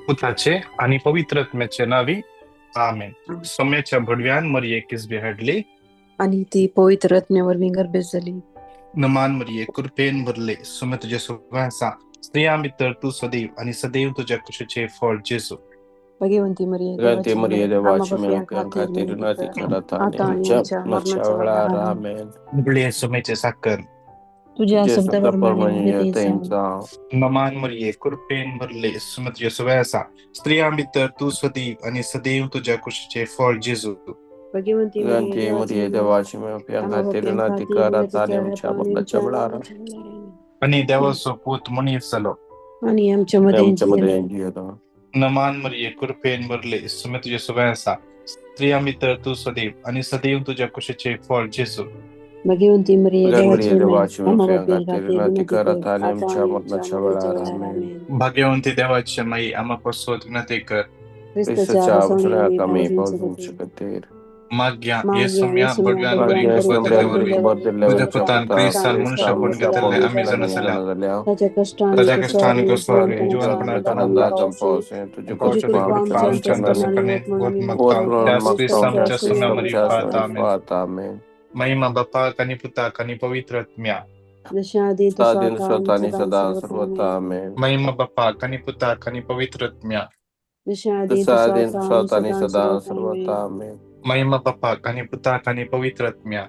पुताचे आणि पवित्रत्म्याचे नावी आमेन. सोम्याच्या भडव्यान मरिये किसबी हाडली, आणि ती पवित्र रत्न्यावर गर्भेस झाली. नमान मरिये कृपेन भरले, सोम्या तुझ्या सुवासा स्त्रिया भितर तू सदैव आणि सदैव तुझ्या कुशीचे फळ जेजू. भगवंती मरिये Gante Maria de आम्हा Vacime, पापियां Pianca खातीर Tirunati विनंती कर, Caratani, आता आणि आमच्या मरणाच्या वेळेला आमेन. Amen. बुबळे सोम्याचे साखर, तुझ्या Gesù da शब्दाप्रमाणे Parmania होते जावो. Tenza, नमान मरिये कृपेन भरले, सोम्या तुझ्या सुवासा स्त्रिया भितर तू सदैव आणि सदैव तुझ्या कुशीचे फळ जेजू. Bhagwanti मरिये Gante Maria de Vacime, आम्हा Pianca पापियां Tirunati खातीर विनंती Caratani, कर, आता आणि Chamala आमच्या Chablara, मरणाच्या वेळेला आमेन. आणि देवाचो पूत मुनी चलो, आणि आमच्या मध्ये Dem Chamadrengia. नमान मरिये कृपेन भरले, सोम्या तुझ्या सुवासा स्त्रिया भितर तू सदैव आणि सदैव तुझ्या कुशीचे फळ जेजू. भगवंती मरिये Gan Maria de आम्हा Vacime, Pianca पापियां खातीर Tirunati विनंती कर, Caratani, आता आणि Chamala आमच्या मरणाच्या Chablara, वेळेला Amen. आमेन. भाग्यवंती देवाची माई आम्हापासून विनंती कर. ख्रिस्ताच्या Cristo वासाने Chavusra मी Kami पावसांचं Pausum खातीर Chakatir. माग्या मागे येसुम्या येसुम्या बडव्यान बरी बडव्यान बरी Magniesum खबर Branding खबरदारी Body तुझ्या Level तुझ्या पुतान Chapta, क्रिस्तान पुत्रान मनुष्य ईसा कोण Samusta ख्रिस्ताला घेतले Poni आम्ही जण उजळला. झाल्या Planina. त्याच्या कष्ट आणि त्याच्या कुशल कष्टाने जीवन कसला Jesuan पणाचा जीवनपणाचा Kananda अंदाज Tampose, तुझे तुझी कृपा कृपा कृपा आमच्या आमच्या आमच्या अंतःकरणाने नसकने होत म्हणून होत मी मगता मागतो. Otron त्यास Macton ख्रिस्ताच्या आमच्या सुया सुनामरी Jesús विश्वास पाहता करा. आमेन. Fata Amen. महिमा बापा कनी पुता कनी पवित्र आत्म्या. जशा आधी तसा Stadin आता आणि Sotani सदा Sada सर्वथा Sarvata आमेन. Amen. महिमा बापा कनी पुता कनी पवित्र आत्म्या. जशा आधी तसा Stadin आता आणि Sotani सदा Sada सर्वथा आमेन. Sarvata Amen. महिमा बापा कनी पुता कनी पवित्र आत्म्या.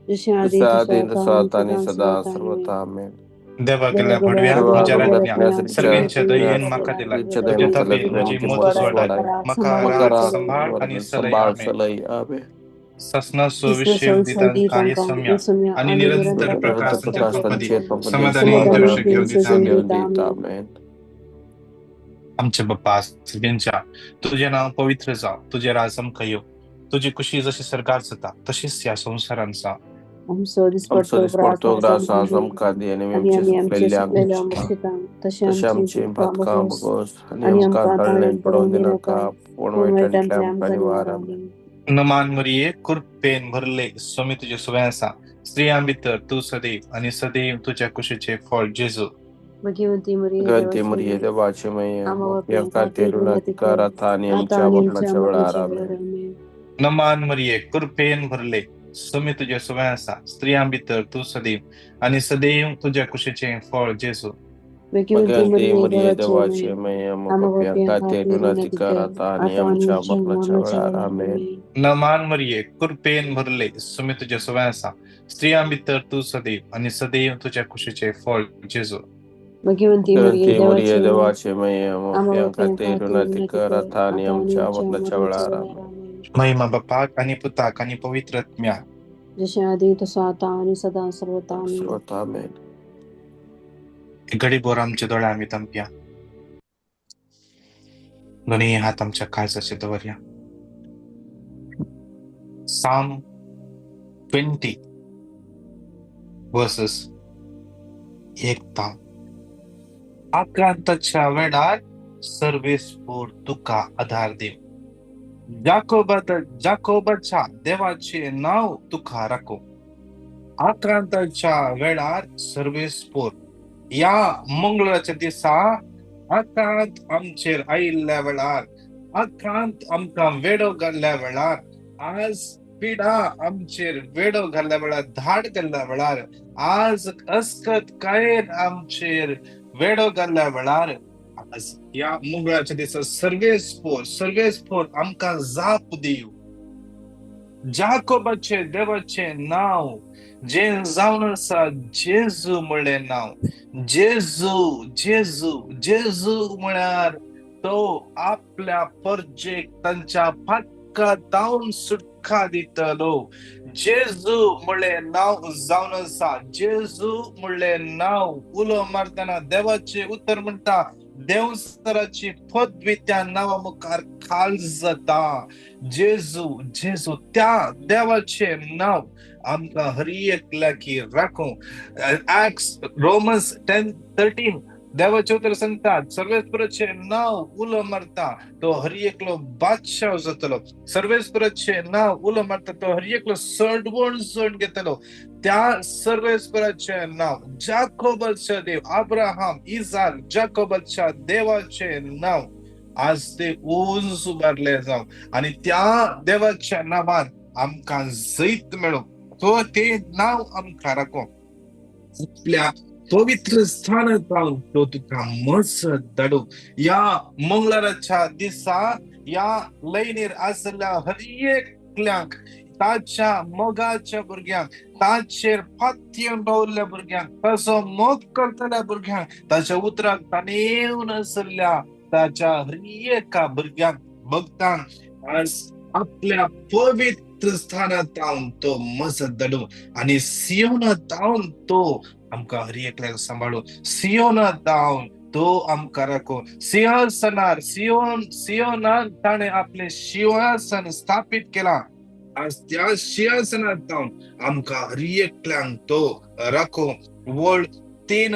जशा आधी तसा Stadin आता आणि Sotani सदा Sada सर्वथा आमेन. Sarvata Amen. देवा गेल्या गेल्या भडव्यान Shiva तुझ्या बुधवार Bhagavata रत्म्या रत्न्या Knasricha सर्वेंच्या सर्वत्र दयेन Knasri माका दिला दिलाय. Richa तुझ्या Daiman तुझ्या ताब्यात Talat तब्येत म्हजी Renki माझी मोजूच Modus वाढाय वाढाय. Vadai. करा मका सांभाळ राग Makara सगळे संभाळ आणि सलय Sambal आमेन. Salai Amen. ससनासो तिसरं विषय संधी दितांका तांका येसम्या येसम्या आणि आणि निरंतर निरंतर Nirantar प्रकाश प्रकाशांच्या Prakash त्यांच्या कृपदी Tanche Papadin समाधानी Samadana आयुष्य घेऊ समाधानी देता सजन आमेन. Sugyo देता Dita आम्ही. Amen. आमचे बाप्पा सगळ्यांच्या तुझे नाव पवित्र जाव, तुझे राजम कयो, तुझी कुशी जशी सरकार जाता तशीच या संसारांचा. आमचं Amso दिसपट्टो disporto grass grasa आमकांदी azam kadi आणि आणि आमचे आम्ही आमचे सुकलेले सुकलेल्या अंगुष्ठा अमृतिता तसे तसे आमची आमचे भूका भातका बघोस बघोस आणि आणि आमका आमकां ताळणेन ताळेन पडवून पडून दिना दिनाका का पण पूण वाईटांतले वाईटांतले आमका आमकां निवार निवारा आमेन. नमान मरिये कुरपेन भरले स्वामी तुझे सुवासा स्त्रियां भितर तू सदैव आणि सदैव तुझ्या कुशीचे फळ जेजू. भगवंती मरिये गंते देवाची मरिये देवाचे मैया आम्हा मोठ्या बापियांका तेरुणा विनंती कर तिकाराता आणि आता आमच्या आणि आमच्या मरणाच्या वेळा मरणाच्या आमेन. वेळेला आमेन. नमान मरिये कुरपेन भरले स्वामी तुझे सुवासा स्त्रियां भितर तू सदैव आणि सदैव तुझ्या कुशीचे फळ जेजू. भगवंती गंते मरिये मरिये देवाची देवाचे मैया आम्हा मोठ्या बापियांका तेरुणा विनंती कर तिकाराता आणि आता आणि आमच्या आमच्या मरणाच्या मरणाच्या वेळा वेळेला आमेन. आमेन. नमान मरिये कुरपेन भरले स्वामी तुझे सुवासा स्त्रियां भितर तू सदैव आणि सदैव तुझ्या कुशीचे फळ जेजू. भगवंती मरिये गंते मरिये देवाची देवाचे मैया आम्हा मोठ्या बापियांका तेरुणा विनंती कर तिकाराता आणि आता आणि आमच्या आमच्या मरणाच्या वेळा मरणाच्या वेळेला आमेन. आमेन. महिमा बापा आणि पुता आणि पवित्र आत्म्या. जसे आधी तसा आता आणि सदा सर्वथा आमेन. सर्वथा आमेन. घडी बोर आमच्या डोळ्या आम्ही तंप्या दोन्ही हात आमच्या काळजाचे दवरया. Psalm 20 verses 1. आक्रांताच्या वेळात सर्वेस्पोर तुका आधार देव. जाकोबाच्या देवाचे नाव तुका राखो. आक्रांताच्या वेळात सर्वेस्पोर या मंगळाच्या दिसा आक्रांत आमचेर आयिल्ल्या वेळार आक्रांत आमकां वेडो घाल्ल्या वेळार आज पिडा आमचेर वेडो घाल्ल्या वेळार धाड घाल्ल्या वेळार आज अस्कत कायेन आमचेर वेडो घाल्ल्या वेळार आज या मंगळाच्या दिसा सर्वेस्पोर आमकां जाप दिव. जाकोबाचे देवाचे नाव जे जावन आसा जेजू म्हणलें नाव. जेजू जेजू जेजू म्हळ्यार तो आपल्या परजेक तांच्या फाटका दावन सुटका दितलो. जेजू म्हणलें नाव जावन आसा. जेजू म्हणलें नाव उलो मारतना देवाचे उतर म्हणटा देवसराची पदवी त्या नावा मुखार खाल जाता. जेजू जेजू त्या देवाचे नाव आमकां हर एक लागीं राखूं. रोमन्स 10:13 देवाचे उतर सांगतात सर्वेस्पराचे नाव उलो मारता तो हर एकलो बादशाह जातलो. सर्वेस्पराचे नाव उलो मारता तो हर एकलो सण घेतलो. त्या सर्वेस्पराचे नाव जाकोबाचे देव अब्राहम इसाक जाकोबाच्या देवाचे नाव आज ते उंच उबारले जावं आणि त्या देवाच्या नावात आमकां जैत मेळो. तो ते नाव आमकां राखो. आपल्या पवित्र स्थानात राहून तो तुका मजत धाडू. या मंगळाराच्या दिसा या लयनीर आसल्या हर एकल्याक ताच्या मोगाच्या भुरग्यांक, ताचेर पातयेवन रावल्ल्या भुरग्यांक, ताचो मोग करतल्या भुरग्यांक, ताच्या उतराक ताणेवन आसल्या ताच्या हर एका भुरग्यांक भक्तांक आज आपल्या पवित्र स्थानात रावून तो मजत धाडू आणि सियोनात रावून तो आमकां हर एकल्याक सांभाळू. सियोनात रावून तो आमकां राखो. सियोनात ताणे आपले सिंहासन स्थापित केला. आज त्या सिंहासनात रावून आमकां हर एकल्यांक तो राखो. व्हड तीन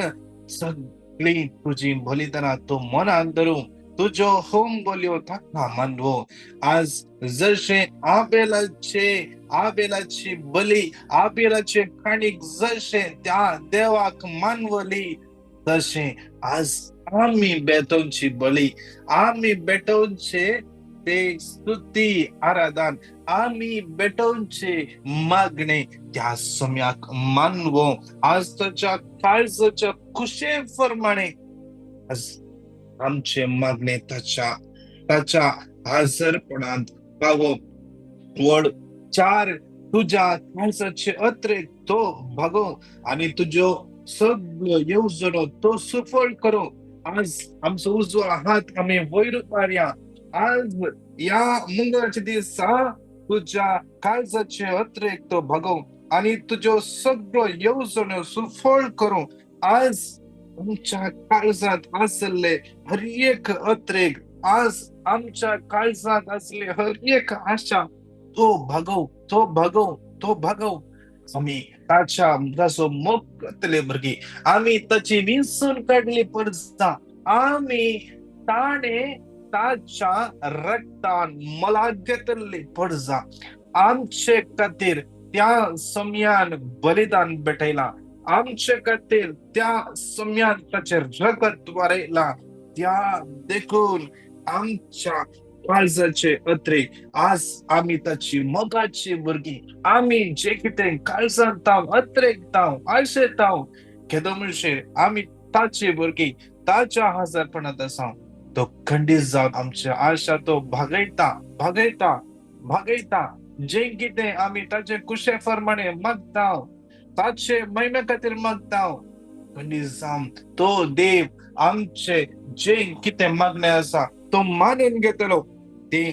सगळी तुजी बलिदानां तो मनान धरून तुज्यो होम बल्यो ताका मानवो. आज जशे आबेलाची बली, आबेलाचे काणीक जशे त्या देवाक मानवली, तशे आज आम्ही बेटोवची बळी, आम्ही बेटोवचे ते स्तुती आराधन, आम्ही बेटोवचे मागणे त्या सम्याक मानवो. आज त्याच्या काळजाच्या कुशे प्रमाणे आज आमचे मागणे त्याच्या हजरपणात पावो. वड चार तुझ्या काळजाचे अत्रेक तो भागो आणि तुझ्यो सगळ्यो येवजणो तो सफळ करो. आज आमचो उजवा हात आम्ही वयर मारया. आज या मंगळाच्या दिसा तुझ्या काळजाचे अत्रेक तो भागो आणि तुझ्यो सगळ्यो येवजण्यो सफळ करो. आज आमच्या काळजात असले हर एक अत्रेक, आज आमच्या काळजात असले हर एक आशा तो भागव. आम्ही ताचो मोग करतले भुरगी, आम्ही ताची विंचून काढली परजा, आम्ही ताच्या रक्तान मला घेतले परजा. आमचे खातीर त्या सम्यान बलिदान भेटयला, आमचे खातीर त्या सम्यान ताचे रगत वारयला. त्या देखून आमच्या काळजाचे अत्रेक आज आम्ही ताची मोगाची भुरगी, आम्ही जे कितें काळजांत ताव अत्रेक ताव आशे ताव केदो म्हणशे आम्ही ताची भुरगी, ताच्या हजरपणात आसा. तो खंडीत जावन आमच्या आशा तो भागयता. जे कितें आम्ही ताचे कुशे प्रमाणे मागताव, ताचे महिमे खातीर मागताव, खंडीत जावन तो देव आमचे जे कितें मागणे आसा तो मानून घेतलो. ते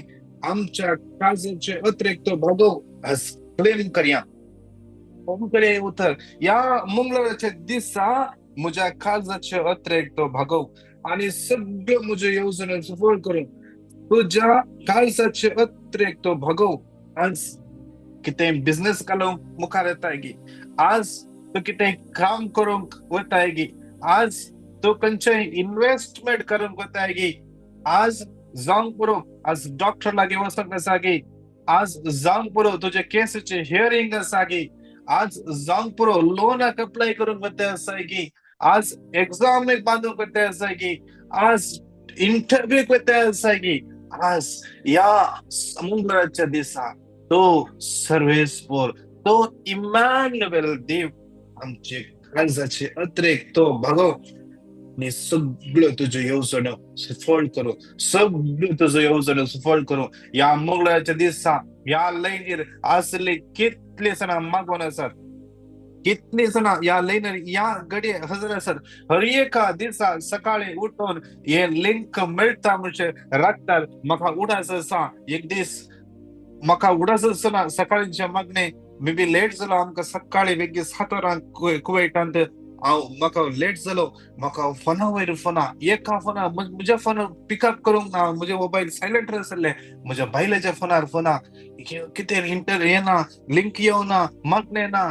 आमच्या काळजाचे अत्रेक तो भागव. आज क्लेम करया. ओमकडे उतर या मंगळाराच्या दिसा म्हज्या काळजाचे अत्रेक तो भागव आणि सगळे म्हजे येवजण्यो सफळ करूं. तुझ्या काळजाचे अत्रेक तो भागव. आज कितें बिझनेस घालूंक मुखार येताय गी, आज तो कितें काम करूंक वताय गी, आज तो खंयचेय इन्व्हेस्टमेंट करूंक वताय गी, आज जावंक पुरो आज डॉक्टर लागी वचूंक आसा गी, आज जावंक पुरो तुझे केसीचे हियरिंग आसा गी, आज जावंक पुरो लोनाक अप्लाय करूंक वताय आसा गी, आज एग्जामीक बांदूंक वताय आसा गी, आज इंटरव्यूक वताय आसा गी. आज या मंगळाराच्या दिसा तो सर्वेस्पर, तो इमॅन्युएल देव आमचे काळजाचे अत्रेक तो भागव आणि सगळ्यो तुज्यो येवजण्यो सफळ करो. सगळ्यो तुज्यो येवजण्यो सफळ करो. या मंगळाराच्या दिसा या लयनीर असले कितले जाणां मागोन आसात, कितले जाणां या लयनीर या घडये हजर आसात. हर एका दिसा सकाळी उठून हे लिंक मेळटा म्हणजे राखतात. म्हाका उडास आसा, एक दीस म्हाका उडास आसना सकाळींचे मागणे मे बी लेट जालो. आमकां सकाळी बेगीन 7 वरांक कुवेटांत म्हाका लेट जालो. म्हाका फोना वयर एका फोना म्हज्या फोन पिकअप करूंक ना, म्हजे मोबायल सायलेंट आसले. म्हज्या बायलेच्या फोनार कितें इंटर येना, लिंक येवना, मागणे ना.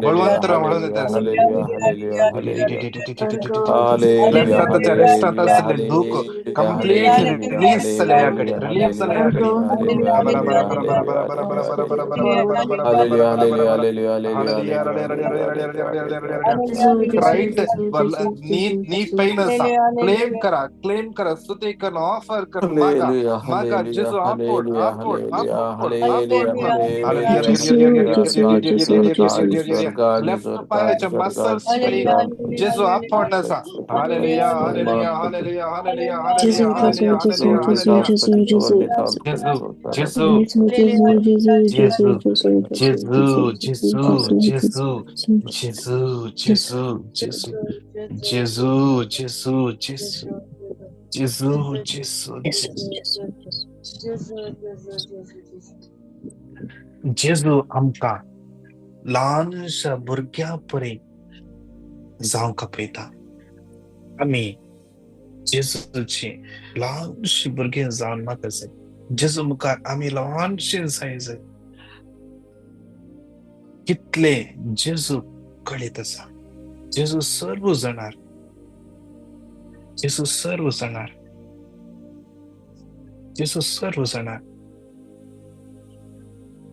बळवंतर म्हणून हालेलुया, त्याचा हालेलुया, हालेलुया, हालेलुया. आपल्या हालेलुया, स्वतःच्या रेस्टात हालेलुया, असलेले दुःख हालेलुया, कम्प्लिटली हालेलुया, रिलीज झाले याकडे, हालेलुया, रिलीज झाले याकडे. हालेलुया, हालेलुया, बरा बरा हालेलुया, बरा बरा हालेलुया, बरा बरा हालेलुया. बरा बरा बरा बरा बरा बरा Hallelujah, बरा बरा hallelujah, बरा. hallelujah, hallelujah, Hallelujah, hallelujah, hallelujah, hallelujah. Right. नी पेन असा क्लेम करा स्तुती करा ऑफर कर मागा Hallelujah, मागा hallelujah, जेजू आपोड hallelujah, आपोड hallelujah, आपोड आपोड hallelujah, मा hallelujah. Yes, God, Jesus, Jesus, God, Jesus. Jesus, God, left Jesus, God, पायाच्या Jesus, God, मसल्स Jesus, कडे God. जेजू आपोड नसा. Hallelujah hallelujah hallelujah hallelujah hallelujah hallelujah hallelujah hallelujah. जेजू जेजू जेजू जेजू जेजू जेजू जेजू जेजू जेजू जेजू जेजू जेजू जेजू जेजू जेजू आमकां ल्हानशा भुरग्या पर्यंत जावंक आपयता. आमी जेजूची ल्हानशी भुरगीं जावन म्हाका जाय. जेजू मुखार आमी ल्हानशी जाय. कितले जेजू कळीत आसा. जेजू सर्व जाणार. जेजू सर्व जाणार. जेजू सर्व जाणार.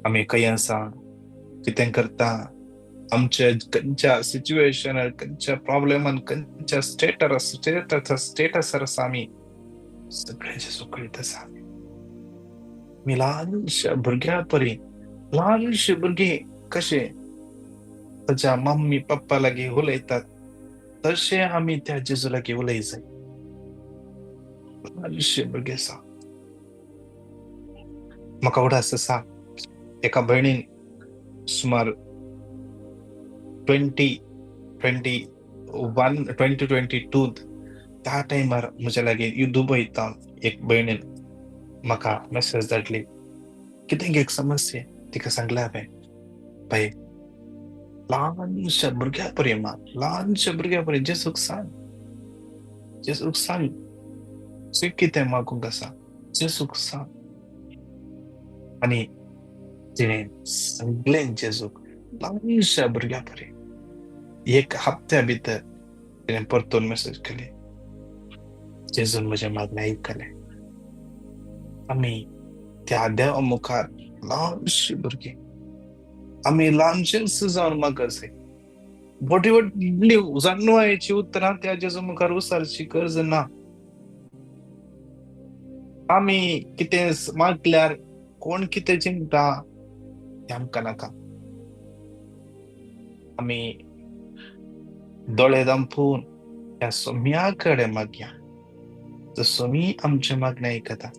आमी खंय आसा कितें करता आमच्या खंयच्या सिच्युएशनार खंयच्या प्रॉब्लेमान खंयच्या स्टेटसार आसा आमी सगळे जेजू कळीत आसा. मी ल्हानशा भुरग्या पर्यंत ल्हानशी भुरगीं कशे ताच्या मम्मी पप्पा लागीं उलयतात तशे आमी त्या जेजू लागीं उलय जाय. ल्हानशे भुरगे आसा. म्हाका उडास आसा एका भयणीन सुमार 2022 त्या टायमार म्हज्या लागीं दुबयतान एक भयणीन म्हाका मेसेज धाडली. कितें एक समस्या तिका सांगला हांवें ल्हानशा भुरग्या पर्यंत ल्हानशा भुरग्या पर्यंत जेजूक सांग तुवें कितें मागूंक आसा जेजूक सांग. आनी तिणें सांगलें जेजूक ल्हानशा भुरग्या पर्यंत. एक हप्त्या भितर तिणें परतून मेसेज केली. जेजून म्हजें मागणें आयकलें. आमी त्या देवा मुखार ल्हानशी भुरगीं आमी ल्हानशेच जावन म्हाका जाय. व्हडली व्हडली जाणवायेची उतरां त्या जेजू मुखार उसारची गरज ना. आमी कितें मागल्यार कोण कितें चिंता तें आमकां नाका. आमी दोळे धांपून त्या सोम्या कडेन मागया. तो सोमी आमचें मागणें आयकता.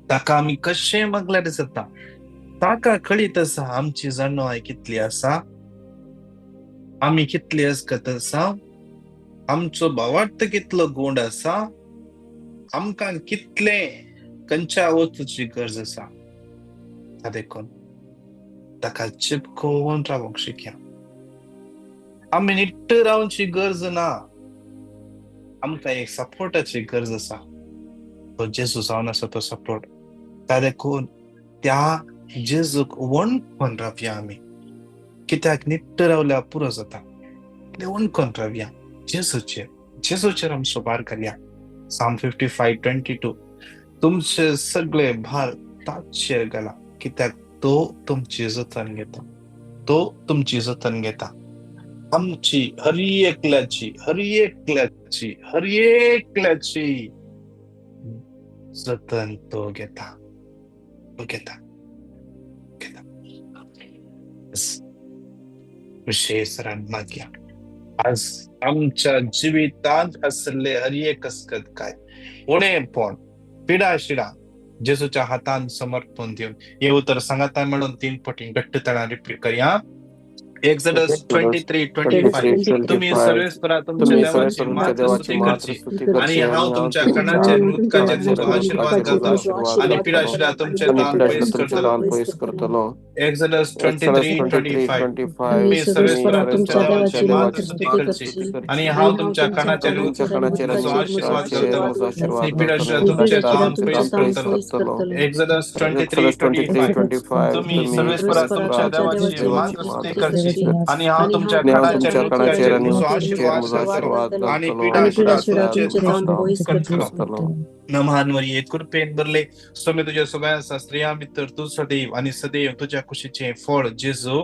ताका आमी कशें मागल्यार जाता. ताका कळीत आसा आमची जाणवाय कितली आसा. आमी कितली अस्कत आसा. आमचो भावार्थ कितलो गोंड आसा. आमकां कितलें खंयच्या वस्तूची गरज आसा. ता देखून ताका चिपकोवन रावूंक शिकया. आमी निट्ट रावची गरज ना. आमकां एक सपोर्टाची गरज आसा. तो जेजू जावन आसा तो सपोर्ट. ता देखून त्या जेजूक वणकोन रावया आमी. कित्याक निट्ट रावल्यार पुरो जाता. वणकोन रावया जेजूचेर आमचो भार घालया. Psalm 55:22 तुमचे सगळे भार ताचेर घाला कित्याक तो तुमची जतन घेता. तो तुमची जतन घेता. आमची हर एकल्याची जतन तो घेता. विशेष मागया. आज आमच्या जिवितांत असले हर एक अस्कत काय उणेपण पिडा शिडा जेजूच्या हातान समर्पण दिवन हे उतर सांगाता म्हणून 3 पटी घट्टपणाने रिपीट करूया. Exodus 23:25 तुम्ही सर्वेस्परा तुमच्या देवाची मात्र स्तुती करची आणि हांव तुमच्या कणाचे उदकाचे तुमचो आशीर्वाद घालता आणि पिडाशिरा तुमचे तान पयस करतलो. एक्झोडस Exodus 23:25 23:25 तुम्ही तुम्ही सर्वेश्वरा सर्वेश्वरा तुमच्या तुमच्या तुमच्या देवाची देवाची मात देवाची मात्र स्तुती स्तुती मात करची करची आणि करची हांव आणि हांव तुमच्या तुमच्या कानाचेर तुमच्या कानाचेर आणि म्हजो कानाचेर उदकाचेर म्हजो आशीर्वाद उदकाचेर आशीर्वाद घालतलो म्हजो घालतलो आशीर्वाद आणि घालतलो पिडाशा आणि आणि तुमचे पिडाशा पिडाशिरा काम तुमचे तुमचे काम पयस काम पयस करतलो. पयस करतलो. करतलो. एक्झोडस Exodus 23:25 23:25 तुम्ही तुम्ही सर्वेश्वरा सर्वेस्परा सर्वेश्वरा तुमच्या तुमच्या तुमच्या देवाची देवाची मात्र देवाची मात स्तुती मात स्तुती स्तुती करची करची आणि करची हांव आणि हांव तुमच्या आणि हांव तुमच्या कानाचेर तुमच्या आणि कानाचेर उदकाचेर आणि कानाचेर म्हजो उदकाचेर उदकाचेर म्हजो आशीर्वाद म्हजो आशीर्वाद घालतलो आशीर्वाद घालतलो आणि घालतलो आणि आणि पिडाशा पिडाशिरा पिडाशा तुमचे तुमचे काम काम तुमचे पयस पयस काम करतलो. पयस करतलो. करतलो. नमहानवरी कृपेन बरले स्वामी तुझ्या सगळ्या स्त्रिया मित्र तू सदैव आणि सदैव तुझ्या कुशीचे फळ जेजू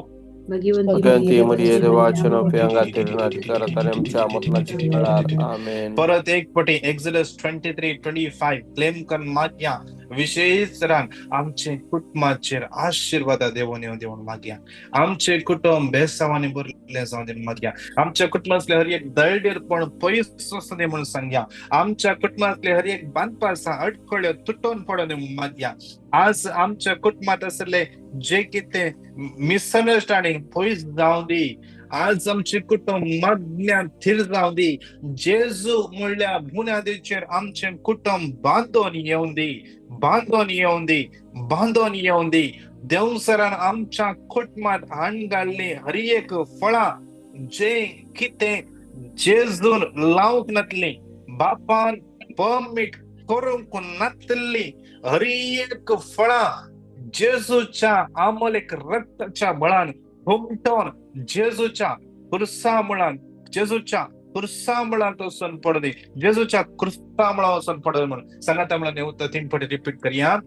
भगवंती भगवंती मरिये मरिये देवाची देवाचे माता नोपे माता अंगातील अधिकारात आणि आमच्या मरणाची कळार आमेन. परत एक पटी एक्झोडस 23:25 क्लेम कर मागया विशेष रान आमचे कुटुंबाचेर आशीर्वाद देऊन मागया आमचे कुटुंब बेसावाने भरले जाऊन दे मागया आमच्या कुटुंबातले हर एक दळडेरपण पयस वचून दे म्हणून सांगया आमच्या कुटुंबातले हर एक बांधपासा अडखळ्यो तुटून पडून मागया आज आमच्या कुटुंबात असले जे किती मिसअंडरस्टँडिंग पयस जाऊन दी आज आमचे कुटुंब मागण्यात थीर जाऊन दी जेजू म्हणल्या बुन्यादीचेर आमचे कुटुंब बांधून येऊन दी बांधून येऊन दी देवसरान आमच्या कुटुंबात हाणघाल्ली हर एक फळा जे किते जेजून लावूंक नातली बापान परमीट करूंक नातली हर एक फळा जेजूच्या आमोलेक रक्ताच्या बळान हुमटोन जेजूच्या कुर्सामुळान जेजूच्या कुर्सामुळान तो सन पडदे जेजूच्या कुर्सामुळा वचून पडदे म्हणून सांगाता म्हणून उत्तर 3 पटी रिपीट करूया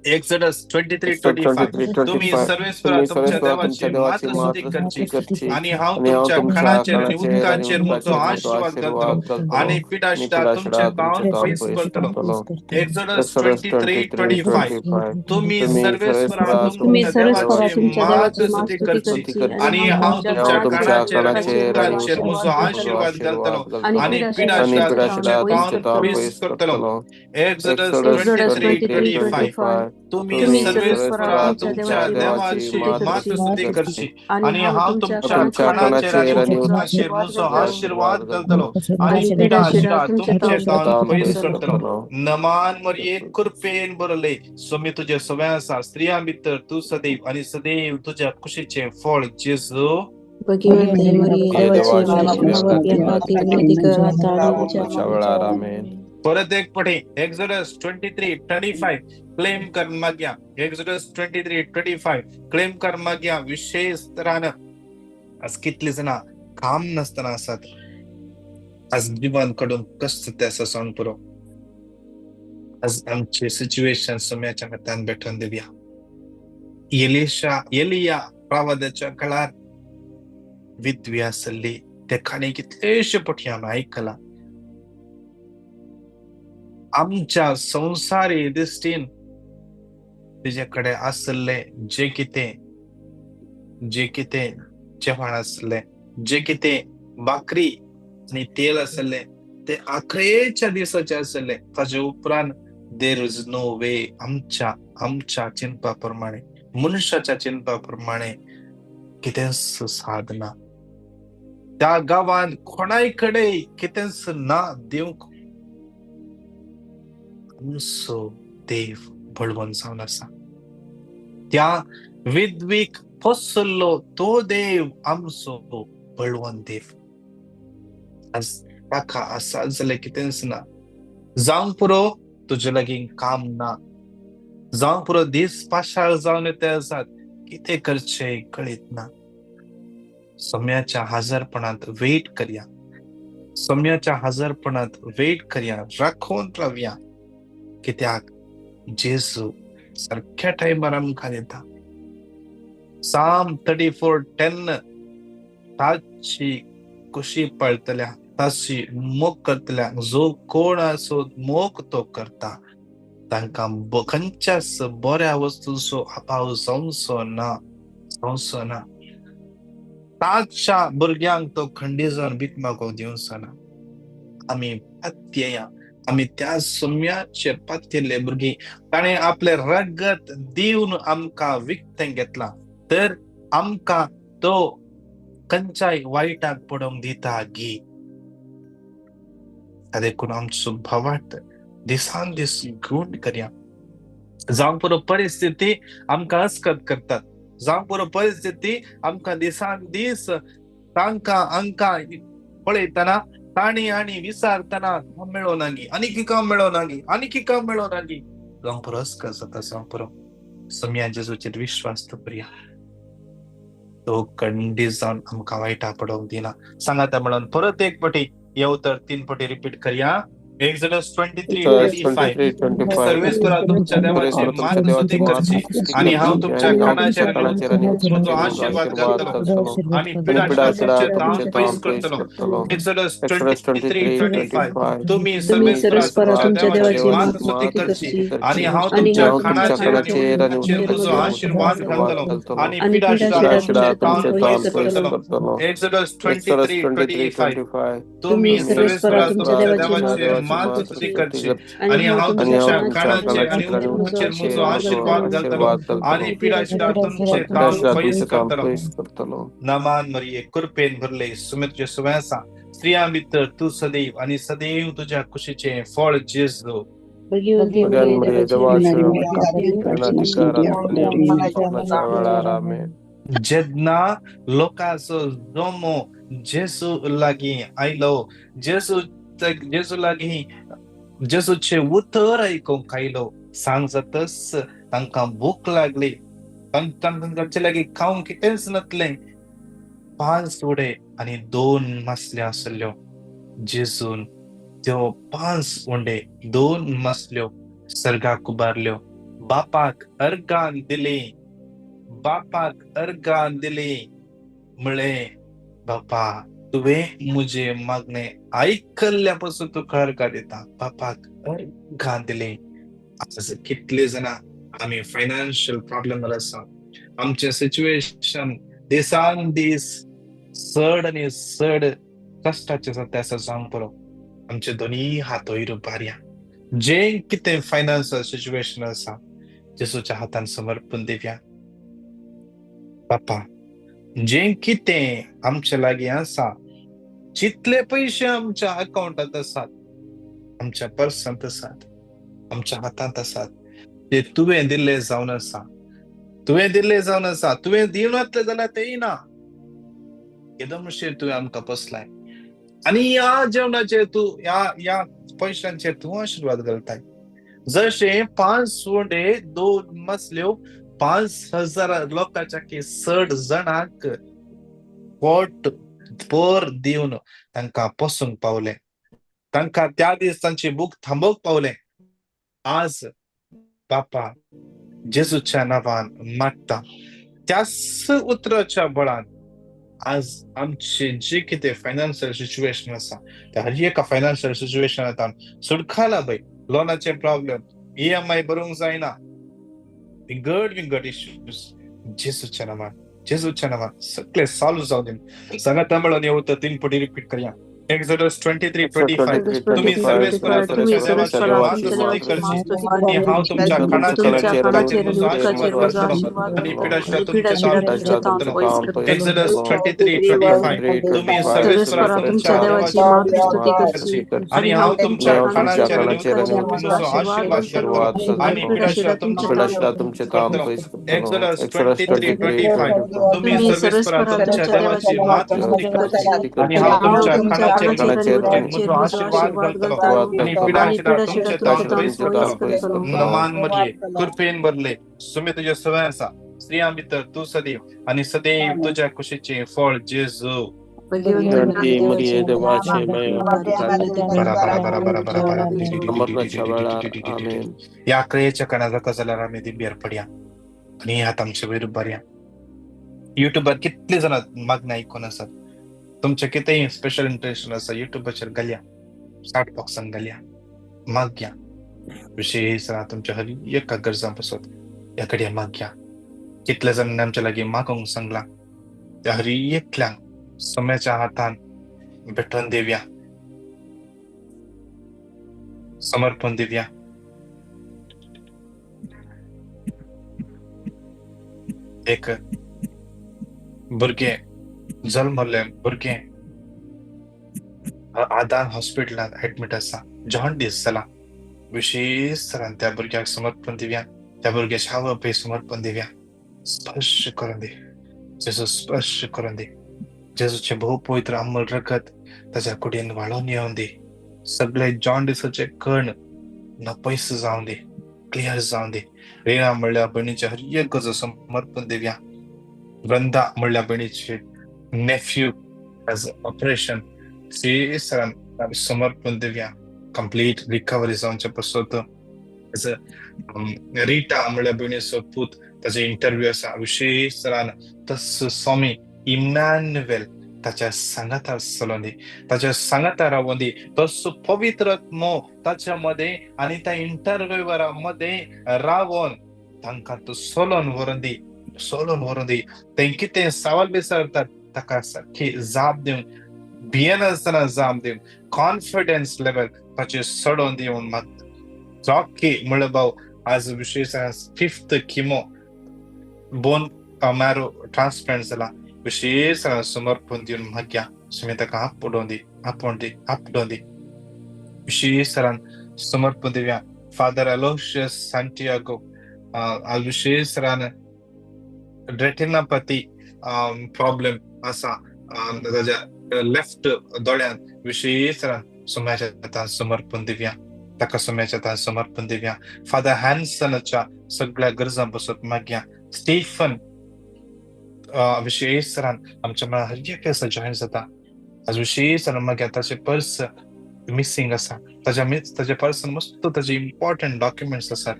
एक्झोडस 23:25 तुम्ही 23:25 सर्वेस्परा तुम्ही तुमच्या सर्वेश्वरा देवाची तुमच्या देवाची मात्र स्तुती मात्र स्तुती करची करची आणि हांव आणि हांव तुमच्या तुमच्या कानाचेर आणि कानाचेर आणि उदकाचेर म्हजो उदकाचेर म्हजो आशीर्वाद घालतलो आशीर्वाद घालतलो आणि आणि पिडाशा तुमचे पिडाशडा तुमचे काम काम पयस पयस करतलो करतलो. एक्झोडस Exodus 23:25 23:25 तुम्ही तुम्ही सर्वेस्परा सर्वेश्वरा तुम्ही तुमच्या तुमच्या सर्वेश्वरा देवाची देवाची तुमच्या मात्र देवाची मात्र मात स्तुती स्तुती करची स्तुती करची आणि करची आणि हांव हांव तुमच्या आणि हांव तुमच्या तुमच्या कानाचेर आणि कानाचेर आणि उदकाचेर कानाचेर आणि म्हजो उदकाचेर म्हजो आशीर्वाद उदकाचेर म्हजो घालतलो आशीर्वाद घालतलो आशीर्वाद आणि घालतलो आणि पिडाशिरा आणि पिडाशा तुमचे काम तुमचे पिडाशडा पयस काम तुमचे काम करतलो. पयस पयस करतलो करतलो. एक्झोडस Exodus एक्झोडस 23:25 23:25 23:25 तुम्ही तुम्ही तुम्ही सर्वेश्वरा सर्वेस्परा सर्वेश्वरा तुमच्या तुमच्या तुमच्या देवाची मात्र देवाची देवाची स्तुती मात्र करची मातस्तुती स्तुती करची करची आणि आणि हांव हांव तुमच्या तुमच्या तुमच्या कानाचेर आणि कानाचेर आणि कानाचेर आणि उदकाचेर म्हजो उदकाचेर उदकाचेर आशीर्वाद म्हजो म्हजो घालतलो आशीर्वाद आशीर्वाद घालतलो घालतलो आणि आणि पिडाशिरा पिडाशा तुमचे तुमचे काम तुमचे पयस काम काम पयस पयस करतलो. करतलो करतलो. नमान मरिये कृपेन बरले स्वामी तुझे सगळ्या स्त्रिया मित्र तू सदैव आणि सदैव तुझ्या खुशीचे फळ जेजू भगवंती मरिये हे देवाची देवाचे माता नोपे अंगातील माता अधिकार अधिकार हाता आणि त्या आमच्या मरणाच्या वेळार आमेन. परत एक पढे एक्झोडस 23:25 क्लेम कर माग्या एक्झोडस 23:25 क्लेम कर माग्या विशेष तरान आज कितली जना काम नसताना असतात आज जीवांकडून कष्ट त्याचा सांग पुरो आज आमचे सिच्युएशन समयाच्या हातान भेटून देऊया एलिया प्रवादाच्या काळात विधवी असली त्या खाणे कितलेशे पटी आम्ही ऐकला आमच्या संसारी दृष्टीन तुझ्याकडे असले जे किते जेवण असले जे किते भाकरी आणि तेल असले ते अखेरच्या दिवसाचे असले ताजे उपरांत देर इज नो वे आमच्या चिंताप्रमाणे मनुष्याच्या चिंताप्रमाणे कितेंच साधना त्या गावात कोणाकडे कितेंच ना देऊक आमचो देव बळवंत जावन आसा त्या विधवीक फसलो तो देव आमचो बळवंत देव आज ताका आसा जाल्यार कितेंच ना जावंक पुरो तुजे लागीं काम ना जावंक पुरो दीस पाशाळ जावन येते आसात कितें करचें कळीत ना समयाच्या हजरपणात वेट करया समयाच्या हजरपणात वेट करया राखून रावया कित्याक जेजू सारख्या टायमार आमकां येता साम 34:10 ताची कुशी पळतल्या ताची मोग करतल्या जो कोण असो मोग तो करता तांकां खंयच्याच बऱ्या वस्तूचो अभाव जावचो ना ताच्या भुरग्यांक तो खंडी जावन भीक मागोवंक दिवचो ना आमी पातयेया आमी त्या समयाचेर पातयेल्ले भुरगीं ताणें आपले रगत दिवन आमकां विकतें घेतला तर आमकां तो खंयच्याय वायटाक पडोवंक दिता गी देखून आमचो भवाट दिसान दीस गूण करया जावं पुरो परिस्थिती आमकां अस्कत करतात जावं पुरो परिस्थिती आमकां दिसान दीस तांकां अंका पळयतना ताणी आनी विचारतना काम मेळोनागी आनीक काम मेळोनागी आनीक काम मेळोनागी जावं पुरो अस्का जाता जावं पुरो सम्या जेजूचेर विश्वास दवरया तो खंडीत जावन आमकां वायटा पडोवंक दिना सांगाता म्हणून परत एक फावटी हे उतर 3 फावटी रिपीट करया एक्झोडस 23:25 सर्वेस करा तुमच्या देवाचे मान स्तुती करची आणि हांव तुमच्या कानाचेर आनी तुमचो आशीर्वाद घालतलो आणि पिडाशा तुमचे ताम पयस करतलो एक्झोडस 23:25 तुम्ही सर्वेस करा तुमच्या देवाचे मान स्तुती करची आणि हांव तुमच्या कानाचेर आनी तुमचो आशीर्वाद घालतलो आणि पिडाशा तुमचे ताम पयस करतलो एक्झोडस 23:25 तुम्ही सर्वेस करा तुमच्या देवाचे मान स्तुती करची आणि हांव तुमच्या कानाचेर आनी तुमचेर म्हजो आशीर्वाद घालतलो आणि पिडाशा तुमचे ताम पयस करतलो नामान मरिये कृपेन भरले सुमित्र सुवासा स्त्रिया भितर तू सदैव आणि सदैव तुझ्या कुशीचे फळ जेजू जेन्ना लोकांचो जोमो जेजू लागीं आयलो जेजू लागीं जेजूचे उतर आयकूंक आयलो सांग जातच तांकां भूक लागली तांचे लागीं खावंक कितेंच नासलें 5 उडे आनी 2 मासल्यो आसल्यो जेजून त्यो 5 उंडे 2 मासल्यो सर्गाक उबारल्यो बापाक अर्गान दिली म्हळें बापा तुवें म्हजे मागणे आयकल्ल्या पासून तुका अर्गां दिता बापाक अर्गां दिली आज कितले जाणां आमी फायनान्शियल प्रॉब्लेम आसा आमचे सिच्युएशन दिसान दीस चड आनी चड कश्टाचे जाता आसा जावंक पुरो आमचे दोनी हात वयर उबारया जे कितें फायनान्शियल सिच्युएशन आसा जेजूच्या हातान समर्पण दिवया बापा जे कितें आमचे लागीं आसा जितले पयशे आमच्या अकाउंटांत आसात आमच्या पर्सांत आसात आमच्या हातांत आसात ते तुवें दिल्ले जावन आसा तुवें दिवनातले जाल्यार ते येना एकदमशें तुवें आमकां पसलाय आनी ह्या जेवणाचेर तूं ह्या पयशांचेर तूं आशीर्वाद घालताय जशे 5 उंडे 2 मासल्यो 5,000 लोकांच्या चड जाणांक पोट भर दिवन तांकां पोसूंक पावले तांकां त्या दिसांची भूक थांबोवंक पावले आज बापा जेजूच्या नांवान मागता त्याच उतराच्या बळान आज आमचे जे कितें फायनान्शियल सिच्युएशन आसा त्या हर एका फायनान्शियल सिच्युएशनांतल्यान सुटका लाभय लोनाचे प्रॉब्लेम EMI भरूंक जायना विंगड इश्यूज जेजूच्या नांवान सगळे सॉल्व जावन दी सांगाता म्हणून येवता 3 फावटी रिपीट करया एक्झोडस 23:25 तुम्ही सर्वेस करा तुमच्या देवाचे मान स्तुती करची आणि हांव तुमच्या कानाचेर म्हजो आशीर्वाद आणि पिडाशा तुमचे ताम पयस करतलो एक्झोडस 23:25 तुम्ही सर्वेस करा तुमच्या देवाचे मान स्तुती करची आणि हांव तुमच्या कानाचेर म्हजो आशीर्वाद आणि पिडाशा तुमचे ताम पयस करतलो एक्झोडस 23:25 तुम्ही सर्वेस करा तुमच्या देवाचे मान स्तुती करची आणि हांव तुमच्या कृपेन भरले सुमे तुझ्या सवय आसा स्त्रिया भितर तू सदैव आणि सदैव तुझ्या कुशीचे फळ जेजू या क्रियेच्या कणाचा कजाल्यार आमी दिब्यार पडया आणि ह्यात आमचे वयर उबारया युट्यूबार कितले जाण मागणी आयकून आसात तुमचे कितेंय स्पेशल इंटरेस्ट आसा युट्यूबाचेर घालया स्टार्ट बॉक्सान घालया मागया विशेष तुमच्या हर एका गरजां पासून ह्या कडेन मागया कितले जाणांनी आमच्या लागीं मागोंक सांगला त्या हर एकल्यांक सोम्याच्या हातान भेटोवन दिवया समर्पण दिवया एक भुरगे जल्मले भुरगे आदान हॉस्पिटलांत ऍडमिट आसा जॉन्डिस जाला विशेष तरान त्या भुरग्याक समर्पण दिवया त्या भुरग्याच्या आवय समर्पण दिवया स्पर्श करून दे. जेजू स्पर्श करून दे. जेजूचे बहुपवित्र अमोल रगत त्याच्या कुडीन वाळून येऊन दे. सगळे जॉन्डिसचे कण नपैस जाऊन दे, क्लिअर जाऊन दे. रेणा म्हणल्या बहिणीच्या हर एक गरज समर्पण देऊया. वृंदा म्हणल्या बहिणीचे नेफ्यू ॲज ऑपरेशन सरांना समर्पण देऊया. कंप्लीट रिकव्हरी जाऊनच्या पासून रीटा म्हणल्या बहिणीचं पूत त्याचे इंटरव्ह्यू असा विशेष सरान तस स्वामी इमॅन्युएल त्याच्या सांगता सलोंदी त्याच्या सांगता रावंदी तस पवित्र मो त्याच्यामध्ये आणि त्या इंटरव्ह्यू मध्ये रावून तांकां तो सोलोन वरंदी तेंकी ते सवाल विचारतात ताका सारखी जाप दिवन भियेनासतना जाप दिवन कॉन्फिडन्स लेवल ताचे सडोवन दिवन मागता. जॉकी म्हणलं भाऊ आज विशेष 5th किमो बोन मॅरो ट्रान्सप्लांट झाला. विशेष समर्पण देऊन माग्या सुमी ताका आपडोंदी विशेष सरान समर्पण देऊया. फादर अलोशियस सांटियागो विशेष सरान रेटिनापॅथी प्रॉब्लेम असा ताच्या लेफ्ट दोळ्यान विशेष सरान सुम्याच्या समर्पण देऊया. ताका सुम्याच्या समर्पण देऊया. फादर हॅन्सनच्या सगळ्या गरजा बसत माग्या. स्टीफन विशेष सरान आमच्या मनात हर एक असं जॉईन जाता. आज विशेष सरान माग्या ताचे पर्स मिसिंग असा. ताच्या पर्सन मस्त ताचे इम्पॉर्टंट डॉक्युमेंट्स असतात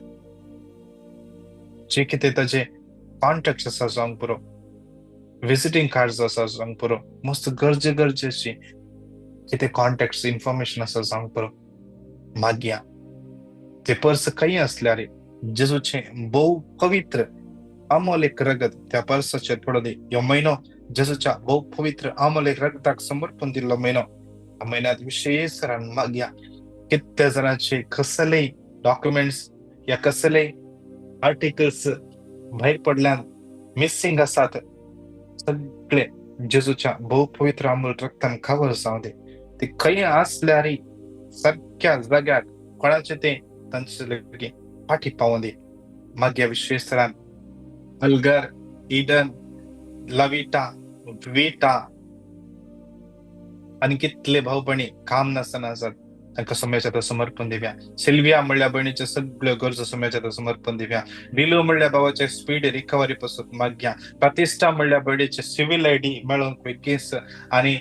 जे कितें ताचे कॉन्टॅक्ट आसा जावंक पुरो, विजिटिंग कार्ड्स आसा जावंक पुरो, मस्त गरजेची कितें कॉन्टॅक्ट इन्फॉर्मेशन आसा जावंक पुरो माग्या. ते पर्स काही असल्यार जेजूचे बहु पवित्र अमोल एक रगत त्या पर्साचेर पडो दी. ह्यो महिनो जेजूच्या बहु पवित्र अमोल एक रगताक समर्पण दिल्लो महिनो. ह्या महिन्यात विशेष सरान माग्या कितल्या जणांचे कसलेय डॉक्युमेंट्स या कसलेय आर्टिकल्स भायर पडल्यान मिसिंग आसात सगळे जेजूच्या बहु पवित्र अमोल रगतान कवर जावं दे. ते खंय असल्यार सारक्या जाग्यार कोणाचे ते तांचे लगी फाटी पावों दे. माग्या विशेष सरान अल्गर, ईडन, लविटा, विटा आणि कितले भाऊ बहिणी काम नसताना आसात तांकां सुम्याच्या समर्पण दिव्या. सिल्विया म्हणल्या बहिणीचे सगळ्यो गरजो सुम्याच्या समर्पण दिव्या. विलो म्हणल्या भावाचे स्पीड रिकव्हरी पासून माग्या. प्रतिष्ठा म्हणल्या बहिणीचे सिव्हिल आयडी मेळोवन बेगीस आणि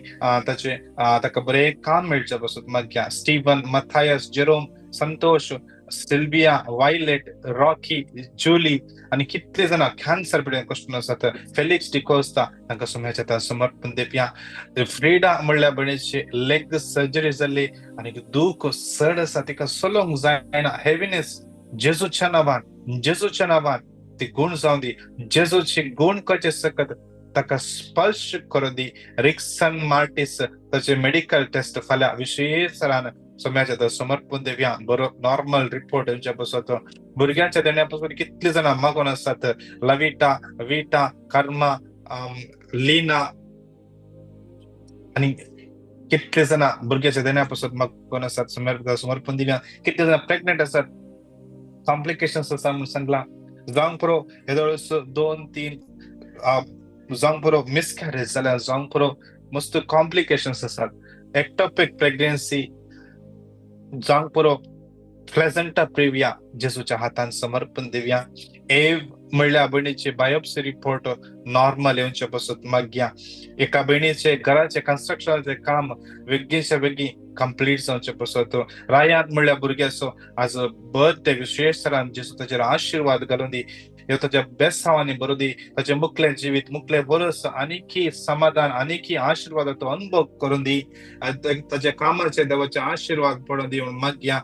ताचे ताका बरें काम मेळचे पासून माग्या. Steven, Mathias, Jerome, Santosh, Sylvia, Violet, Rocky, Julie आणि कितले जाणां कॅन्सर पिडेन कश्ट आसात. फेलिक्स डिकोस्ता तांकां सुम्याच्या समर्पण दिव्या. फ्रीडा म्हणल्या बहिणीची लेग सर्जरी जाल्ली आणि दूख सड आसा तिका चलोंक जायना. हेविनेस जेजूच्या नांवान ती गुण जावं दी. जेजूची गुण कचे सकत ताका स्पर्श करून दी. रिक्सन मार्टिस ताचे मेडिकल टेस्ट फाल्यां विशेष सरान सुम्याच्या समर्पण दिव्या. बरो नॉर्मल रिपोर्ट यांच्या पासून भुरग्यांच्या देण्यापासून कितले जाणां मागोन आसात. लविटा, विटा, कर्मा, लीना आणि कितले जाणां भुरग्याच्या देण्यापासून मागोन आसात समर्पण दिव्या. कितले जाणां प्रेग्नेंट आसात, कॉम्प्लिकेशन्स आसा म्हणून सांगला जावंक पुरो. येदोळ 2-3 जावंक पुरो मिसकॅरेज जाल्यार जावंक पुरो मस्त कॉम्प्लिकेशन्स आसात. एक्टोपिक प्रेग्नन्सी जावंक पुरो. प्लेझंटा प्रिव्हिया जेजूच्या हातान समर्पण दिव्या. एव म्हणल्या बहिणीचे बायोप्सी रिपोर्ट नॉर्मल येवचे पासून माग्या. एका बहिणीचे घराचे कन्स्ट्रक्शनाचे काम बेगीनच्या बेगीन कंप्लीट जावचे पासून. रायान म्हणल्या भुरग्याचो आज बर्थडे विशेष सरान जेजू ताचेर आशीर्वाद घालून दी. ह्यो ताच्या बेसांवांनी बरो दी. ताचे मुखले जिवीत, मुखले बरस आनीकी समाधान, आनीकी आशीर्वादाचो अनुभव करून दी. ताच्या कामाचे देवाचे आशीर्वाद पडून दी म्हणून माग्या.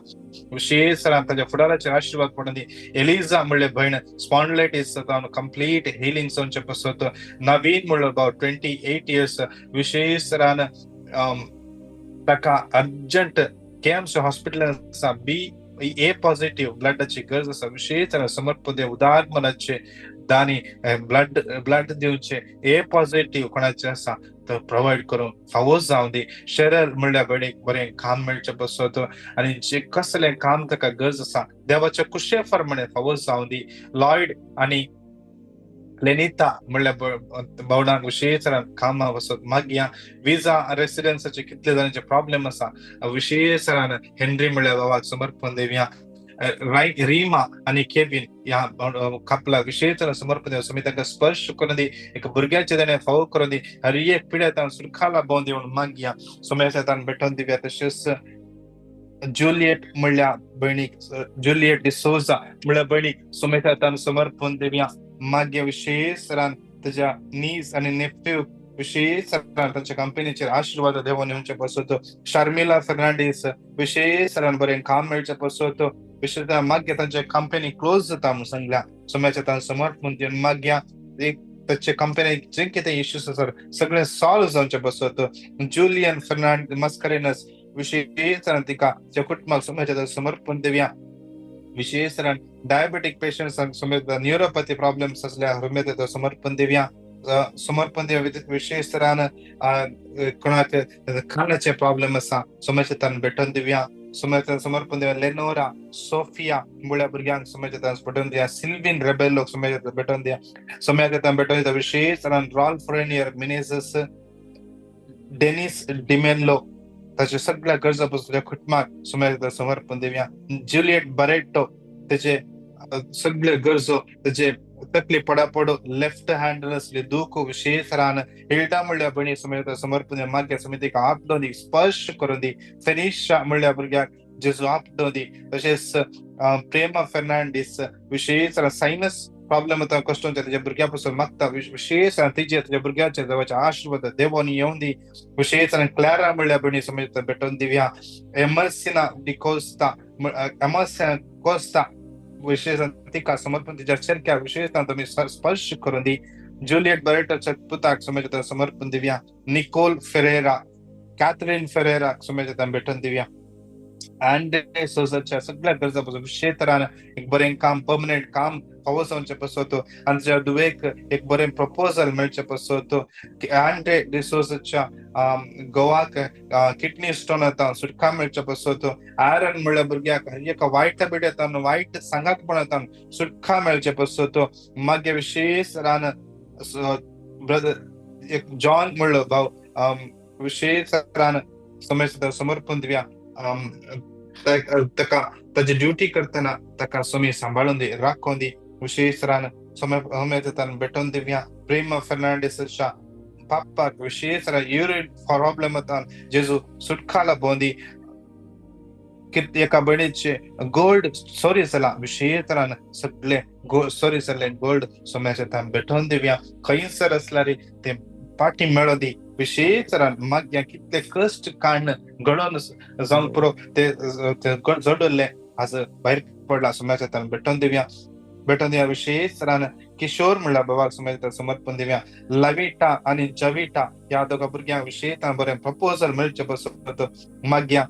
विशेष सरान ताच्या फुडाराचे आशीर्वाद पडून दी. एलिझा म्हणले बहीण स्पॉन्डिलायटिस जावन कंप्लीट हिलिंग जावचे पासून. नवीन म्हणलो भाव 28 इयर्स विशेष सरान ताका अर्जंट केएमसी हॉस्पिटल आसा ए पॉझिटिव्ह ब्लडाची गरज आसा. विशेष समर्पण दे. उदार मनाचे दानी ब्लड दिवचे ए पॉझिटिव्ह कोणाचे आसा तर प्रोवाइड करून फावोस जावं दी. शरीर म्हणल्या बडीक बरें काम मेळचे पासून आणि जे कसलें काम ताका गरज आसा देवाच्या कुशे प्रमाणे फावोस जावं दी. लॉयड आणि लेनिता म्हणल्यार बावडांक विशेष तरान कामां वसत मागया विजा रेसिडेन्साचे कितले जाणांचे प्रॉब्लेम आसा विशेष तरान हेनरी म्हणल्यार बाबाक समर्पण दिवया रीमा आणि केविन या कपला विशेष तरान समर्पण दिवया समी तांकां स्पर्श करून दी एक भुरग्याचे ताणें फावो करून दी हर एक पिड्यात सुरखाला भोंवन दिवन मागया सोम्याच्या तान भेटोवन दिवया तशेंच जुलियट म्हणल्या भयणीक जुलियट डिसोजा म्हणल्यार भयणीक सोमेता तान समर्पण दिवया मागया विशेष तरान ताच्या नीस आणि नेफ्यू विशेष तरान तांच्या कंपनीचेर आशीर्वाद देवून येवचे पसत शर्मिला फर्नांडीस विशेष तरान बरें काम मेळचे पसत विशेष तरान मागया तांचे कंपनी क्लोज जाता म्हणून सांगल्या सोम्याच्या तान समर्पण दिवन मागया एक ताचे कंपनीक जे कितें इश्यूज आसात सगळे सॉल्व जावचे पसत जुलियन फर्नांड मस्करेनस विशेष तरान तिका त्या कुटुंबाक सोम्याच्या समर्पण दिवया विशेष तरान डायबेटिक पेशंट्सांक सोम्या न्यूरोपॅथी प्रॉब्लेम्स असल्या सोम्याच्या समर्पण दिवया समर्पण दिवया विशेष तरान कोणाक खाणाचे प्रॉब्लेम आसा सोम्याच्या तान भेटोवन दिवया सोम्याच्या समर्पण दिवया लेनोरा सोफिया मुळ्या भुरग्यांक सोम्याच्या तान भेटोवन दिया सिल्विन रेबेलोक सोम्याच्या भेटोवन दिया सोम्याच्या तान भेटोवन दिया विशेष तरान रॉल्फ रेनियर मिनेझस डेनिस डिमेल्लो ताचे सगळ्या गरजा पासून कुटुंबाक सोम्याच्या समर्पण दिवया जुलियट बरेटो त्याचे सगळे गरजो त्याचे तकली पडापडो लेफ्ट हँड असले दुःख विशेष तरान हिल्डा म्हणल्या भयणी सोम्याच्या समर्पण दिवया मागया समितीक आपडोवन दी स्पर्श करून दी फेनिशा म्हणल्या भुरग्याक जेजू आपडोवन दी तशेंच प्रेमा फर्नांडीस विशेष तरान सायनस प्रॉब्लेम आता कष्टोन त्याच्या भुरग्या पासून मागता विशेष तिचे त्याच्या भुरग्याच्या जवळच्या आशीर्वाद देवोन येवन दी विशेष क्लॅरा म्हणल्या भयणी सोम्याच्या भेटोवन दिवया एमर्सिना डिकोस्ता एमर्सिना कोस्ता विशेष तिका समर्पण तिच्या चरक्या विशेष तुम्ही स्पर्श करून दी जुलियट बरेटोच्या पुताक सोम्याच्या समर्पण दिवया निकोल फेरेरा कॅथरीन फेरेरा सोम्याच्या भेटोवन दिवया अँड्रे सोजाच्या सगळ्या गरजा पासून विशेष तरान एक बरें काम पर्मनंट काम फावो जावचे पसत आनी ताच्या दुवेक एक बरें प्रपोजल मेळचे पसत अँड्रे डिसोजाच्या गोवाक किडनी स्टोन येता सुटका मेळचे पसत आयरन म्हणल्यार भुरग्याक एका वायट हॅबिट येता वायट सांगातपण येता सुटका मेळचे पसत मागीर विशेष तरान ब्रदर एक जॉन म्हणलो भाव विशेष तरान सोम्याच्या समर्पण दिवया ताका ताची ड्युटी करतना ताका सोमी सांभाळून दी राखून दी विशेष तरान सोम्याच्या तान भेटोवन दिवया प्रेमा फर्नांडीसच्या पापाक विशेष तरान युरिन प्रॉब्लेम येता जेजू सुटकाला भोंदी एका भयणीचे गोल्ड सोरी जाला विशेष तरान सगळे सोरी जाल्ले गोल्ड सोम्याच्या तान भेटोवन दिवया खंयसर आसल्यार ते पाठी मेळो दी विशेष तरान मागया कितले कश्ट काडून घडोवन जावन पुरो ते जडले आज भायर पडला सोम्याच्या तान भेटोवन दिवया विशेष तरान किशोर म्हणल्यार बाबाक सोम्याच्या समर्पण दिवया लविटा आणि जविटा ह्या दोगा भुरग्यांक विशेष तरान बरें प्रपोजल मेळचे पसत मागया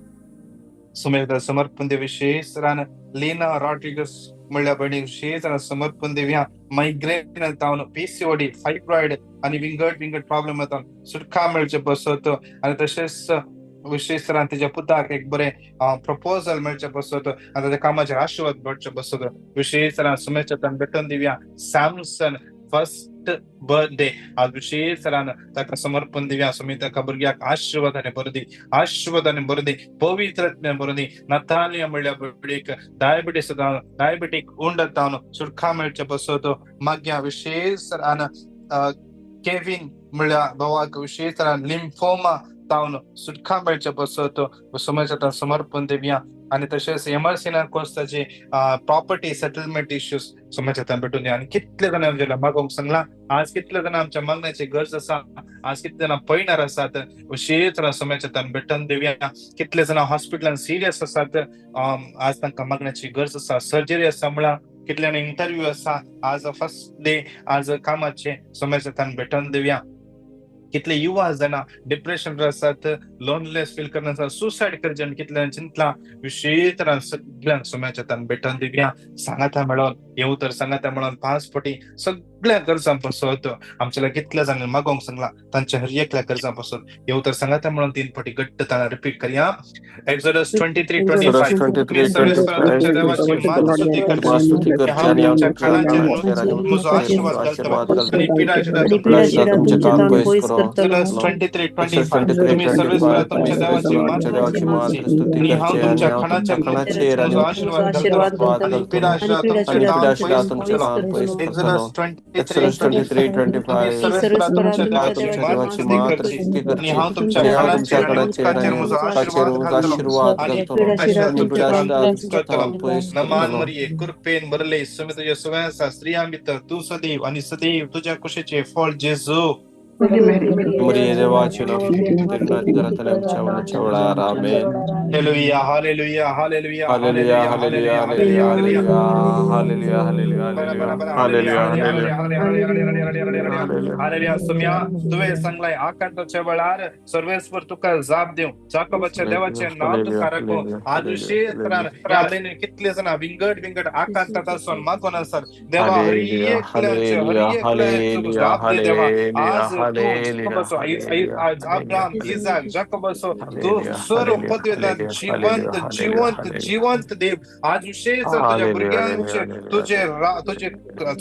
सोम्याच्या समर्पण दिवया विशेष तरान लीना रॉड्रिगस म्हणल्या भयणीक विशेष तरान समर्पण दिवया मायग्रेन जावन पीसीओडी फायब्रॉइड आणि विंगड प्रॉब्लेम येता सुटका मेळचे पसत आणि तशेंच विशेष तरान तिच्या पुताक एक बरें प्रपोजल मेळचे पसत आनी ताच्या कामाचेर आशीर्वाद मेळचे पसत विशेष तरान सोम्याच्या तान भेटोवन दिवया सॅमसन फर्स्ट बर्थडे आज विशेष तरान ताका समर्पण दिवया सोमी ताका भुरग्याक आशीर्वादाने बरदी पवित्रत्वान बरदी नतानिया म्हणल्या भुरगीक डायबिटीक उंड जावन सुटका मेळचे पसत मागया विशेष तरान केविन म्हणल्या भावाक विशेष तरान लिम्फोमा जावन सुटका मेळचे पसत सोम्याच्या तान समर्पण दिवया आणि तशेंच एमर्सिना कोस्ताचे प्रॉपर्टी सेटलमेंट इश्यूज सोम्याच्या तान भेटून दिवया आणि कितले जाण आमच्या मागोवंक सांगला आज कितले जाण आमच्या मागण्याची गरज आसा आज कितले जाण पळयणार आसात विशेष तरान सोम्याच्या तान भेटोवन दिवया कितले जाण हॉस्पिटलान सिरियस आसात आज तांकां मागण्याची गरज आसा सर्जरी आसा म्हणल्यार कितल्यांनी इंटरव्यू आसा आज फर्स्ट डे आज कामाचे सोम्याच्या तान भेटोवन दिवया कितले युवा जाणा डिप्रेशन आसात लोनलेस फील करना सुसायड करचे कितल्यांनी चिंतला विशेष तरान सगळ्यांक सोम्याच्या तान भेटोवन दिवया सांगाता मेळोन येऊ तर सांगाता मेळोन 5 फावटी सगळ्या गरजांपासून आमच्याला कितल्या जाणांनी मागोंक सांगला तांच्या हर एकल्या गरजांपासून येऊ तर सांगा त्या म्हणून 3 फाटी घट्ट ताना रिपीट करूया. एक्झोडस 23:25 तुम्ही सर्वेस्वर तुमच्या देवाची मान स्तुती करता हा तुमच्या खानाच्या म्हजो आशीर्वाद घालतलो आणि पिढा तुमचे ताण पयस करतलो. एक्झोडस 23:25 तुम्ही सर्वेस्वर तुमच्या देवाची मान स्तुती करची आणि हा तुमच्या खानाच्या म्हजो आशीर्वाद घालतलो आणि पिढा तुमच्या ताण पयस करतलो. एक्झोडस 23:25 तुम्ही सर्वेस्वर तुमच्या देवाची मान स्तुती करची आणि हा तुमच्या खानाच्या आणि उदकांचेर म्हजो आशीर्वाद घालतलो आणि नमान मरिये कृपेन बरले सुमी तुझ्या सगळ्यांचा स्त्रिया भितर तू सदैव आणि सदैव तुझ्या कुशेचे फळ जेजू. Maria devaci nostri, terminati dalla ciao, amen. Hallelujah, hallelujah, hallelujah, Hallelujah, hallelujah, hallelujah, hallelujah, hallelujah, hallelujah. सुम्या तुवे सांगलाय आकांताच्या वेळार सर्वेस्वर तुका जाप देऊ जाकोबाच्या देवाचे नाव तुका राखो आजुशे तरार यालेने कितले जण विंगड आकांतात असून मागोन असर देवा हरी एक जाप दे देवा आज आज अब्राहम इसाक जाकोब तू सर्व पदवीदार जिवंत देव आज विशेष तुझ्या भुरग्यांविषयी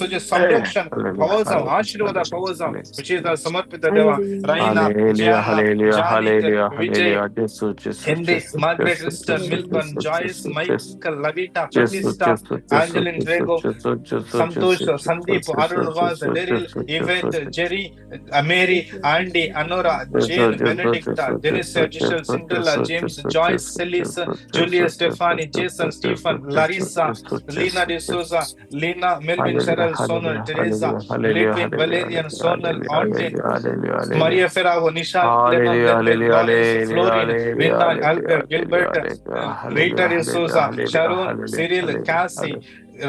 तुझे संरक्षण पावो जावं आशीर्वाद पावो जावं विशेष समर्पित देवा राईना विजय हेनरी मार्गरेट रिस्टर Milton Joyce Michael Lavita Pratishtha Angeline Drego Santosh Sandeep Arun Vaz Daryl Yvette Jerry Mary Andy Anora Jane Benedicta Jenisa Jishal Cinderella James Joyce Celis Julia Stephanie Jason Stephen Larissa Leena D'Souza Leena Melvin Cheryl Sonal Teresa Livin Valerian Sonal ऑन्टेन Maria Ferao Nisha Florine Winton Albert Gilbert Rita D'Souza Sharon Cyril Casey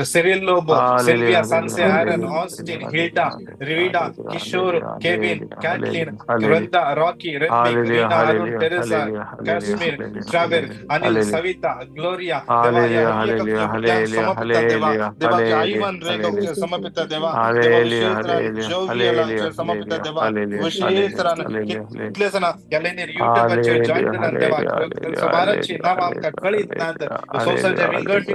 Cyril Lobo, Sylvia Sanse, Aaron, Austin, Hilda, Rivida, Kishore, Kevin, Kathleen, Granda, Rocky, Redmick, Rina, Arun, Teresa, Kashmir, Traver, Anil, Savita, Gloria, Deva, Ivan Rego, Samapita Deva, Joviala, Samapita Deva, Vishitran, Kitlesana, Yalenir, YouTube, Joint Deva, Savarachi, Namaka, Kalit, Social Fingers,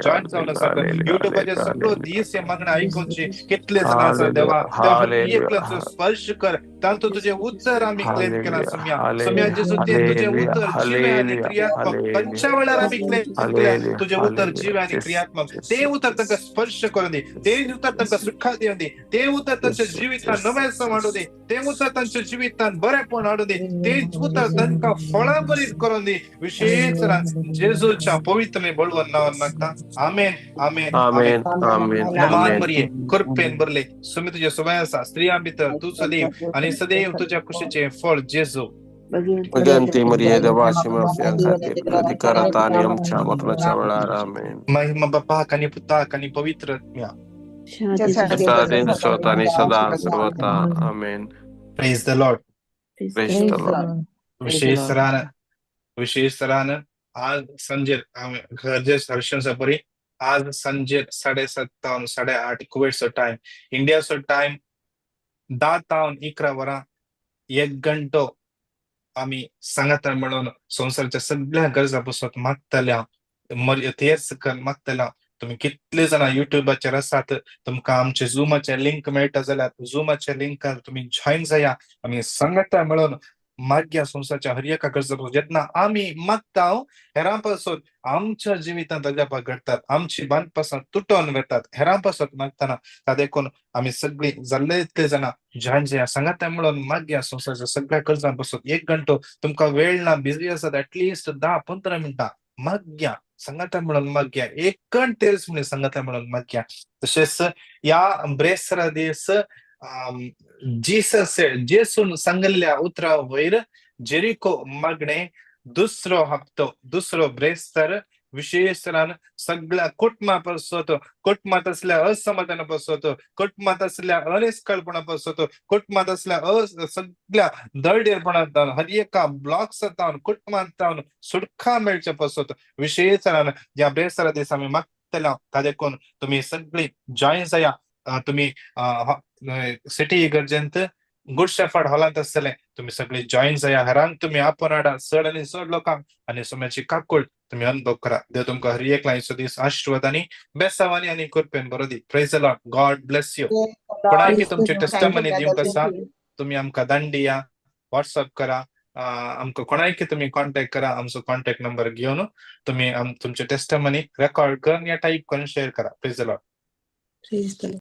Joint युट्यूबचे सगळं दिस मागणं ऐकूनची कितले जण देवा त्या स्पर्श कर तांतो तुझे उत्तर आम्ही क्लेम केला सम्या जेसू ते तुझे उत्तर जीव आणि क्रियात्मक पंचा वेळा आम्ही क्लेम केला तुझे उत्तर जीव आणि क्रियात्मक ते उत्तर तंका स्पर्श करून दे ते उत्तर तंका सुखा देऊन दे ते उत्तर त्यांच्या जीवितान नव्याचं मांडू दे ते उत्तर त्यांच्या जीवितान बरेपण हाडू दे ते उत्तर तंका फळाभरीत करून दे विशेष जेजूच्या पवित्र बळवण नावात मागता आमेन आमेन आमेन आमेन नमान मरिये कृपेन बरले सुमी तुझ्या सगळ्यांचा स्त्रिया भितर तू सदैव आणि सदैव तुझ्या कुशीचे फळ जेजू. Ganti Maria devaci affiancati praticaratani amcia matnacia velara amen. महिमा बापा आणि पुता आणि पवित्र Sadin sotani sada sarvata amen. Praise the Lord. Praise the Lord. विशेष रान आज संजय गरजेस हर्षण परी आज संजय 7:57 8:30 कुवेटचा टाइम इंडियाचा टाइम 10:11 वरा 1 घंटो आम्ही सांगत म्हणून संसाराच्या सगळ्या गरजापासून मागतल्या तेच मागतल्या तुम्ही कितले जण युट्यूबाचेर आसात तुमकां आमचे झूमाचे लिंक मेळटा जाल्यार झूमाच्या लिंकार तुम्ही जॉईन जाया आम्ही सांगता म्हणून माग्या संसाराच्या हर एका गरजेपासून जेन्ना आम्ही मागता हेरांपासून आमच्या जिवितांत अजापा घडतात आमची बांधपासून तुटून वतात हेरांपासून मागताना ता देखून आम्ही सगळी जाल्ले इतले जण जॉईन जाया सांगता म्हणून माग्या संसाराच्या सगळ्या गरजांपासून 1 घंटो तुमकां वेळ ना बिझी आसात ऍटलिस्ट 10-15 मिनिटां माग्या संगता म्हणून माग्या 1 तेच म्हणे संगता म्हणून माग्या. तसेच या ब्रेसरा दिस जीसस जेसून सांगल्ल्या उतरा वयर जेरिको मागणे दुसरो हप्तो दुसरो ब्रेस्तर विशेषरान सगळ्या कुटुंबात असल्या असमाधानापासून कुटुंबात असल्या अनिष्कळपणापासून कुटुंबात असल्या सगळ्या दळडेरपणांत हर एका ब्लॉक्सांत कुटुंबांत सुटका मेळच्या पासून विशेषरान या ब्रेसरा दिस आम्ही मागतल्या ता देखून तुम्ही सगळी जॉईन जाया तुम्ही सिटी इगर्जेंत गुड शेफर्ड हॉलांत आसतले तुम्ही सगळे जॉईन जाया हरांक तुम्ही आपण हाडा चड आनी चड लोकांक आनी सुम्याची काकूळ तुम्ही अनुभव करा. देव तुमकां हर एक लायचो दीस आशिर्वाद आनी बेसावानी आनी कृपेन बरो दी. Praise the Lord. God bless you. कोणायकी तुमचे टेस्टमनी दिवंक आसा तुम्ही आमकां धाडून दिया. व्हॉट्सअप करा. आमकां कोणायकी तुम्ही कॉन्टॅक्ट करा. आमचो कॉन्टॅक्ट नंबर घेवन तुम्ही तुमचे टेस्टमनी रेकॉर्ड करून या टाईप करून शेअर करा. Praise the Lord.